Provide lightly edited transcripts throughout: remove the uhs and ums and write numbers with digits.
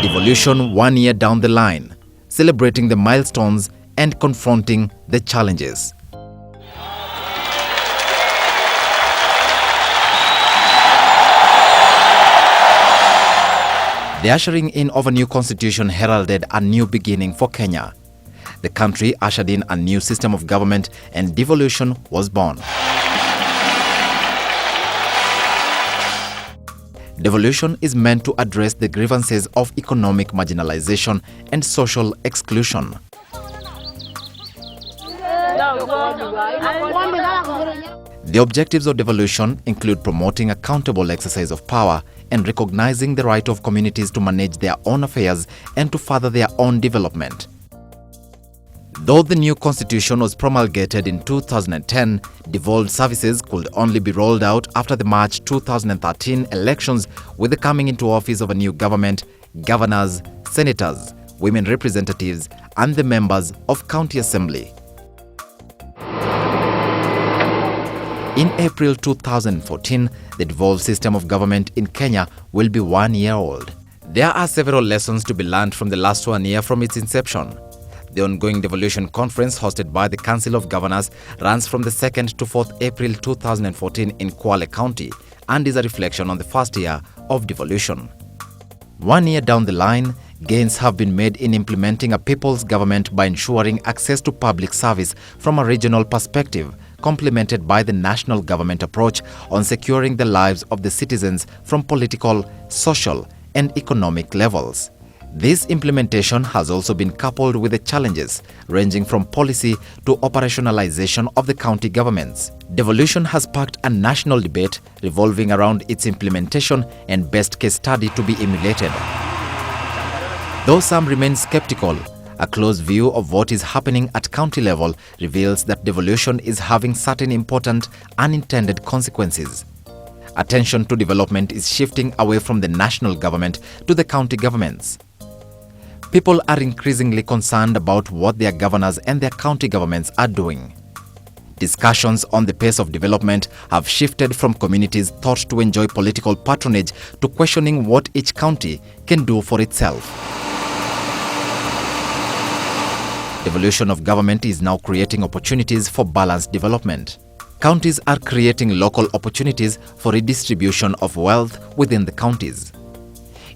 Devolution 1 year down the line, celebrating the milestones and confronting the challenges. The ushering in of a new constitution heralded a new beginning for Kenya. The country ushered in a new system of government and devolution was born. Devolution is meant to address the grievances of economic marginalization and social exclusion. The objectives of devolution include promoting accountable exercise of power and recognizing the right of communities to manage their own affairs and to further their own development. Though the new constitution was promulgated in 2010, devolved services could only be rolled out after the March 2013 elections, with the coming into office of a new government, governors, senators, women representatives, and the members of county assembly. In April 2014, the devolved system of government in Kenya will be 1 year old. There are several lessons to be learned from the last 1 year from its inception. The ongoing devolution conference hosted by the Council of Governors runs from the 2nd to 4th April 2014 in Kwale County and is a reflection on the first year of devolution. 1 year down the line, gains have been made in implementing a people's government by ensuring access to public service from a regional perspective, complemented by the national government approach on securing the lives of the citizens from political, social, and economic levels. This implementation has also been coupled with the challenges ranging from policy to operationalization of the county governments. Devolution has sparked a national debate revolving around its implementation and best case study to be emulated. Though some remain skeptical, a close view of what is happening at county level reveals that devolution is having certain important unintended consequences. Attention to development is shifting away from the national government to the county governments. People are increasingly concerned about what their governors and their county governments are doing. Discussions on the pace of development have shifted from communities thought to enjoy political patronage to questioning what each county can do for itself. Devolution of government is now creating opportunities for balanced development. Counties are creating local opportunities for redistribution of wealth within the counties.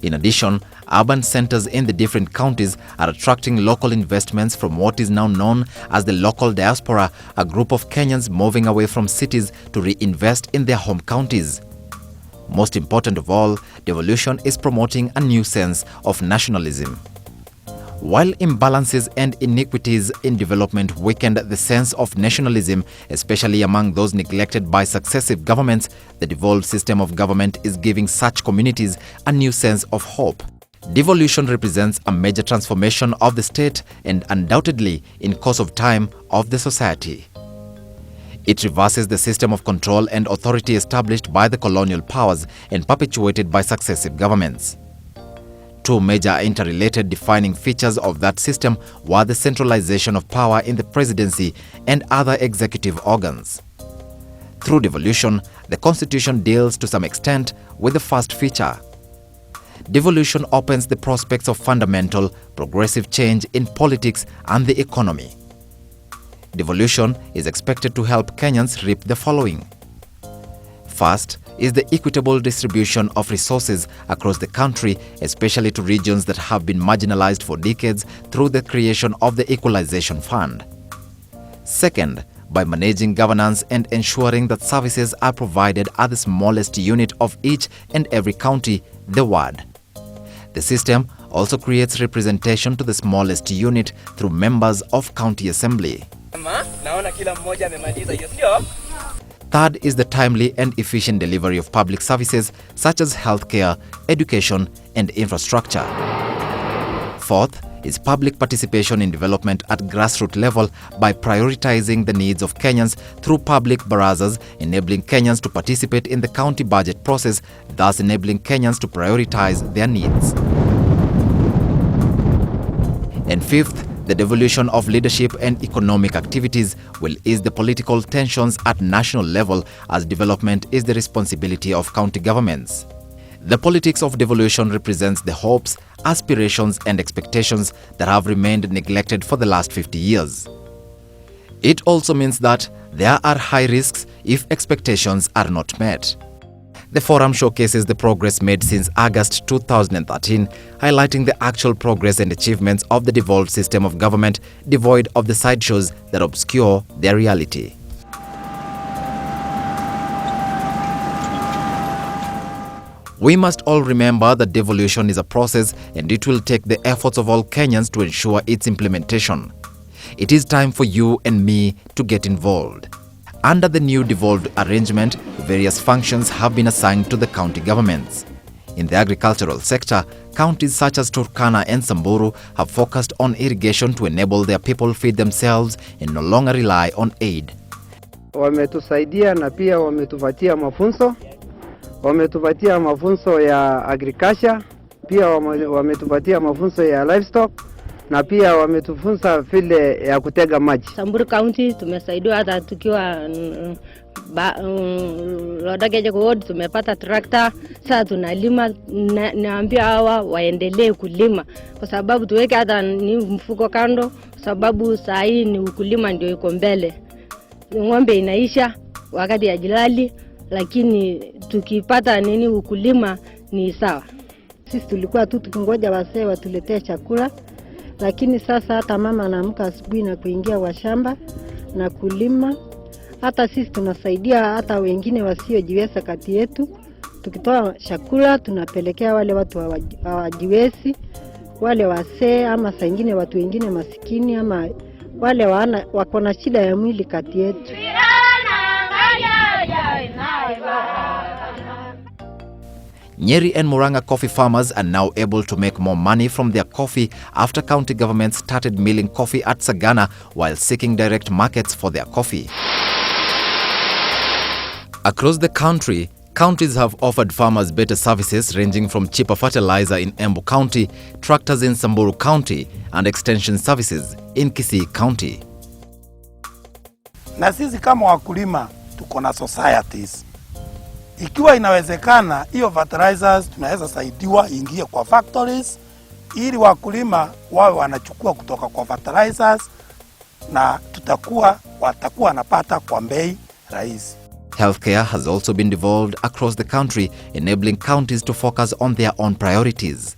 In addition, urban centers in the different counties are attracting local investments from what is now known as the local diaspora, a group of Kenyans moving away from cities to reinvest in their home counties. Most important of all, devolution is promoting a new sense of nationalism. While imbalances and inequities in development weakened the sense of nationalism, especially among those neglected by successive governments, the devolved system of government is giving such communities a new sense of hope. Devolution represents a major transformation of the state and undoubtedly, in course of time, of the society. It reverses the system of control and authority established by the colonial powers and perpetuated by successive governments. Two major interrelated defining features of that system were the centralization of power in the presidency and other executive organs. Through devolution, the constitution deals to some extent with the first feature. Devolution opens the prospects of fundamental, progressive change in politics and the economy. Devolution is expected to help Kenyans reap the following. First is the equitable distribution of resources across the country, especially to regions that have been marginalized for decades through the creation of the Equalization Fund. Second, by managing governance and ensuring that services are provided at the smallest unit of each and every county, the ward. The system also creates representation to the smallest unit through members of county assembly. Third is the timely and efficient delivery of public services such as healthcare, education, and infrastructure. Fourth is public participation in development at grassroots level by prioritizing the needs of Kenyans through public barazas, enabling Kenyans to participate in the county budget process, thus enabling Kenyans to prioritize their needs. And fifth, the devolution of leadership and economic activities will ease the political tensions at national level, as development is the responsibility of county governments. The politics of devolution represents the hopes, aspirations and expectations that have remained neglected for the last 50 years. It also means that there are high risks if expectations are not met. The forum showcases the progress made since August 2013, highlighting the actual progress and achievements of the devolved system of government, devoid of the sideshows that obscure their reality. We must all remember that devolution is a process and it will take the efforts of all Kenyans to ensure its implementation. It is time for you and me to get involved. Under the new devolved arrangement, various functions have been assigned to the county governments. In the agricultural sector, counties such as Turkana and Samburu have focused on irrigation to enable their people feed themselves and no longer rely on aid. Wametusaidia na pia wametupatia mafunzo ya agriculture, pia wametupatia mafunzo ya livestock na pia wametufunza vile ya kutega maji. Samburu County tumesaidiwa hata tukiwa Lodageje Ward tumepata tractor, sasa tunalima. Naambia hawa waendelee kulima kwa sababu tuweke hata ni mfuko kando, sababu saa hii ni ukulima ndio iko mbele. Ng'ombe inaisha wakati ya jilali, lakini tukipata ukulima ni sawa. Sisi tulikuwa tu tukingoja wasee watuletee chakula, lakini sasa hata mama anaamka asubuhi na kuingia kwa shamba na kulima. Hata sisi tunasaidia hata wengine wasiojiweza kati yetu. Tukitoa chakula tunapelekea wale watu hawajiwezi, wale wasee ama saa nyingine watu wengine masikini ama wale wako na shida ya mwili kati yetu. Nyeri and Murang'a coffee farmers are now able to make more money from their coffee after county governments started milling coffee at Sagana while seeking direct markets for their coffee. Across the country, counties have offered farmers better services ranging from cheaper fertilizer in Embu County, tractors in Samburu County, and extension services in Kisii County. Na sisi kama wakulima tuko na societies. Ikiwa inawezekana, hiyo fertilizers tunaweza saidiwa ingie kwa factories ili wakulima wawe wanachukua kutoka kwa fertilizers na watakuwa wanapata kwa bei rahisi. Healthcare has also been devolved across the country, enabling counties to focus on their own priorities.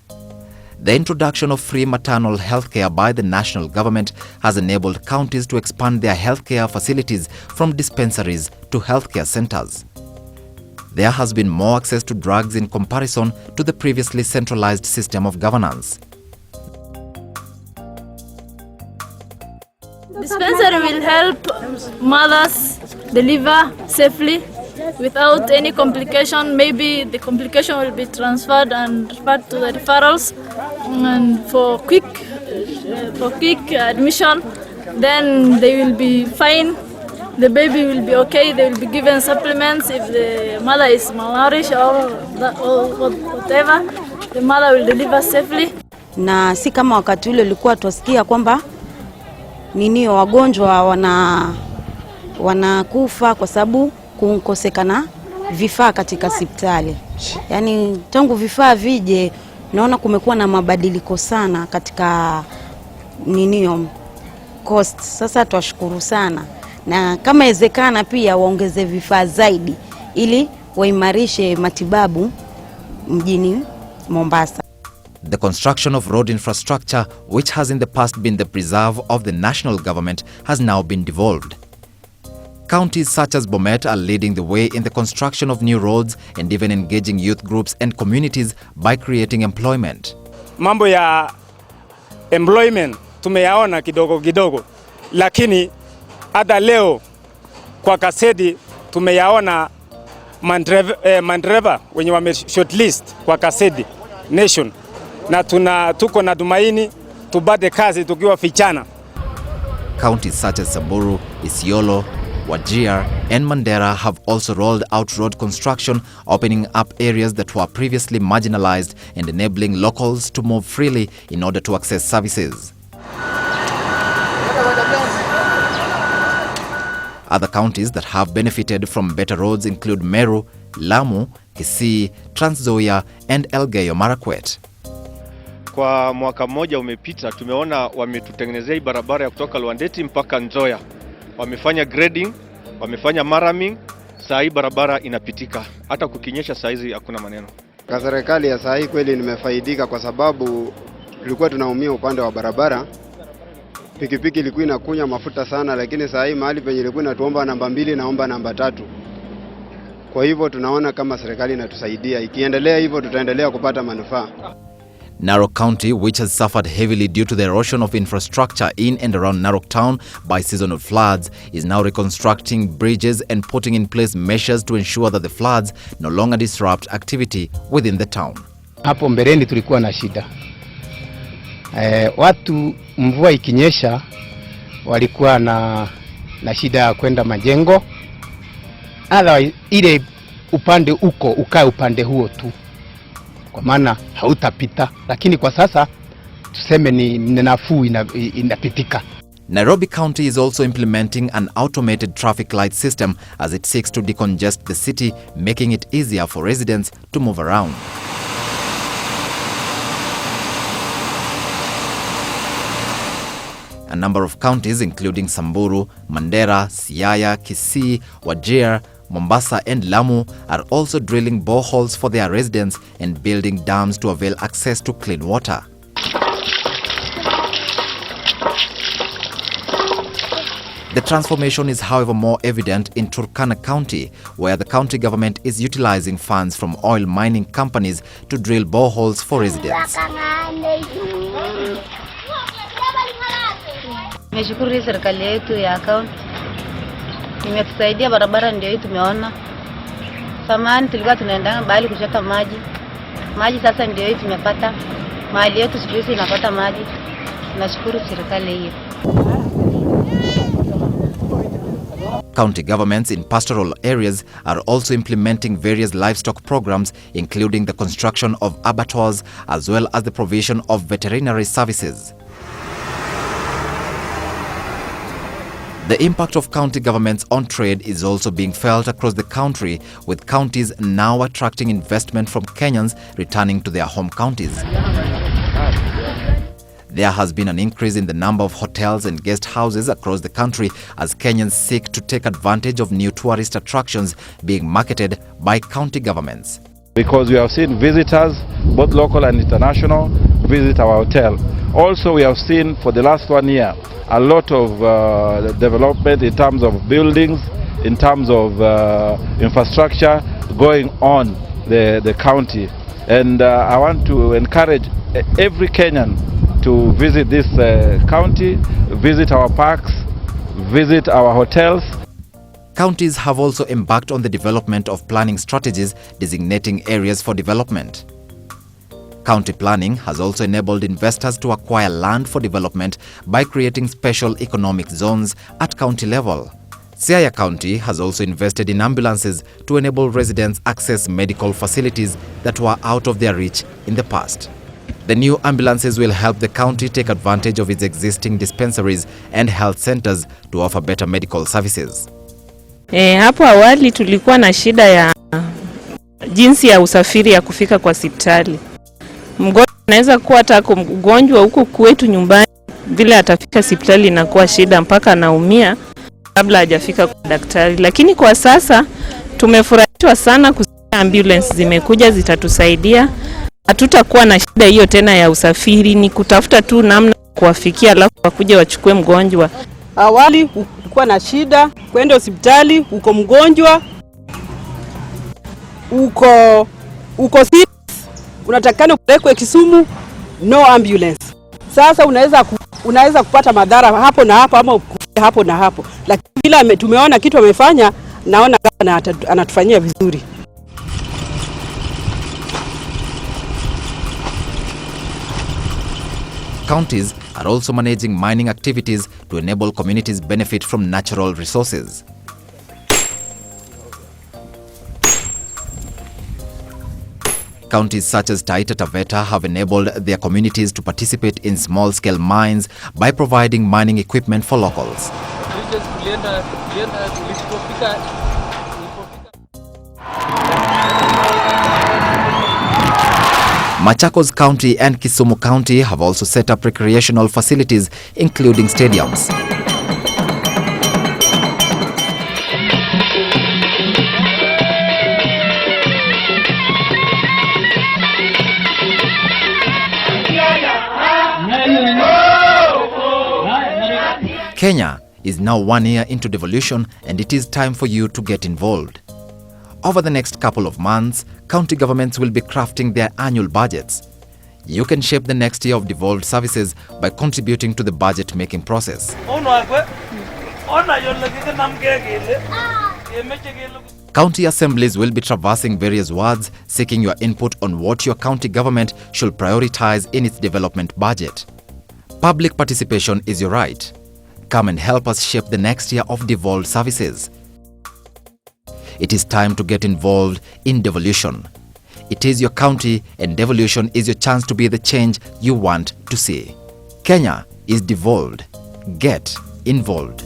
The introduction of free maternal healthcare by the national government has enabled counties to expand their healthcare facilities from dispensaries to healthcare centers. There has been more access to drugs in comparison to the previously centralized system of governance. Dispensary will help mothers deliver safely without any complication. Maybe the complication will be transferred and referred to the referrals, and for quick admission, then they will be fine. The baby will be okay. They will be given supplements if the mother is malnourished or whatever. The mother will deliver safely. Na si kama wakati ule ulikuwa tusikia kwamba wagonjwa wanakufa kwa sababu kukosekana vifaa katika hospitali. Yaani tangu vifaa vije naona kumekuwa na mabadiliko sana katika cost. Sasa twashukuru sana. Na kama ezekana pia waongeze vifaa zaidi ili waimarishe matibabu mjini Mombasa. The construction of road infrastructure, which has in the past been the preserve of the national government, has now been devolved. Counties such as Bomet are leading the way in the construction of new roads and even engaging youth groups and communities by creating employment. Mambo ya employment tumeyaona kidogo, lakini hata leo kwa Kasedi tumeyaona mandreva wenye wame shortlist kwa Kasedi Nation, na tuko na tumaini tubade kazi tukiwa fichana. Counties such as Samburu, Isiolo, Wajir and Mandera have also rolled out road construction, opening up areas that were previously marginalized and enabling locals to move freely in order to access services. Other counties that have benefited from better roads include Meru, Lamu, Kisii, Trans Nzoia and Elgeyo Marakwet. Kwa mwaka mmoja umepita, tumeona wametutengenezea barabara ya kutoka Lwandeti mpaka Nzoia. Wamefanya grading, wamefanya maraming, saa hii barabara inapitika. Hata kukinyesha saa hizi hakuna maneno. Kwa serikali ya saa hii kweli nimefaidika kwa sababu tulikuwa tunaumia upande wa barabara. Pikipiki ilikuwa inakunya mafuta sana, lakini saa hii mahali penye ilikuwa inatuomba namba 2 naomba namba 3. Kwa hivyo tunaona kama serikali inatusaidia. Ikiendelea hivyo tutaendelea kupata manufaa. Narok County, which has suffered heavily due to the erosion of infrastructure in and around Narok town by seasonal floods, is now reconstructing bridges and putting in place measures to ensure that the floods no longer disrupt activity within the town. Hapo mbeleni tulikuwa na shida. Watu mvua ikinyesha walikuwa na shida ya kwenda majengo. Ile upande ukae upande huo tu, kwa maana hautapita, lakini kwa sasa tuseme ni nafuu inapitika. Nairobi County is also implementing an automated traffic light system as it seeks to decongest the city, making it easier for residents to move around. A number of counties including Samburu, Mandera, Siaya, Kisii, Wajir, Mombasa and Lamu are also drilling boreholes for their residents and building dams to avail access to clean water. The transformation is, however, more evident in Turkana County, where the county government is utilizing funds from oil mining companies to drill boreholes for residents. Nimeshukuru serikali yetu ya kaunti. Imetusaidia barabara ndio hii tumeona. Zamani tulikuwa tunaenda mbali kuchota maji. Maji sasa ndio hii tumepata. Mahali yetu siku hizi inapata maji. Tunashukuru serikali hiyo. County governments in pastoral areas are also implementing various livestock programs, including the construction of abattoirs as well as the provision of veterinary services. The impact of county governments on trade is also being felt across the country, with counties now attracting investment from Kenyans returning to their home counties. There has been an increase in the number of hotels and guest houses across the country as Kenyans seek to take advantage of new tourist attractions being marketed by county governments. Because we have seen visitors, both local and international, visit our hotel. Also, we have seen for the last 1 year a lot of development in terms of buildings, in terms of infrastructure going on the county. And I want to encourage every Kenyan to visit this county, visit our parks, visit our hotels. Counties have also embarked on the development of planning strategies designating areas for development. County planning has also enabled investors to acquire land for development by creating special economic zones at county level. Siaya County has also invested in ambulances to enable residents access medical facilities that were out of their reach in the past. The new ambulances will help the county take advantage of its existing dispensaries and health centers to offer better medical services. Hapo awali tulikuwa na shida ya jinsi ya usafiri ya kufika kwa hospitali. Mgonjwa anaweza kuwa hata mgonjwa huko kwetu nyumbani, vile atafika hospitali inakuwa shida mpaka anaumia kabla hajafika kwa daktari. Lakini kwa sasa tumefurahishwa sana kusikia ambulance zimekuja, zitatusaidia. Hatutakuwa na shida hiyo tena ya usafiri, ni kutafuta tu namna kuwafikia alafu wakuja wachukue mgonjwa. Awali ulikuwa na shida kwenda hospitali, uko mgonjwa, uko serious, unatakana upelekwe Kisumu, no ambulance. Sasa unaweza kupata madhara hapo na hapo ama hapo na hapo. Lakini bila tumeona kitu amefanya, naona kama anatufanyia vizuri. Counties are also managing mining activities to enable communities benefit from natural resources. Counties such as Taita Taveta have enabled their communities to participate in small-scale mines by providing mining equipment for locals. Machakos County and Kisumu County have also set up recreational facilities, including stadiums. Kenya is now 1 year into devolution, and it is time for you to get involved. Over the next couple of months, county governments will be crafting their annual budgets. You can shape the next year of devolved services by contributing to the budget-making process. County assemblies will be traversing various wards, seeking your input on what your county government should prioritize in its development budget. Public participation is your right. Come and help us shape the next year of devolved services. It is time to get involved in devolution. It is your county, and devolution is your chance to be the change you want to see. Kenya is devolved. Get involved.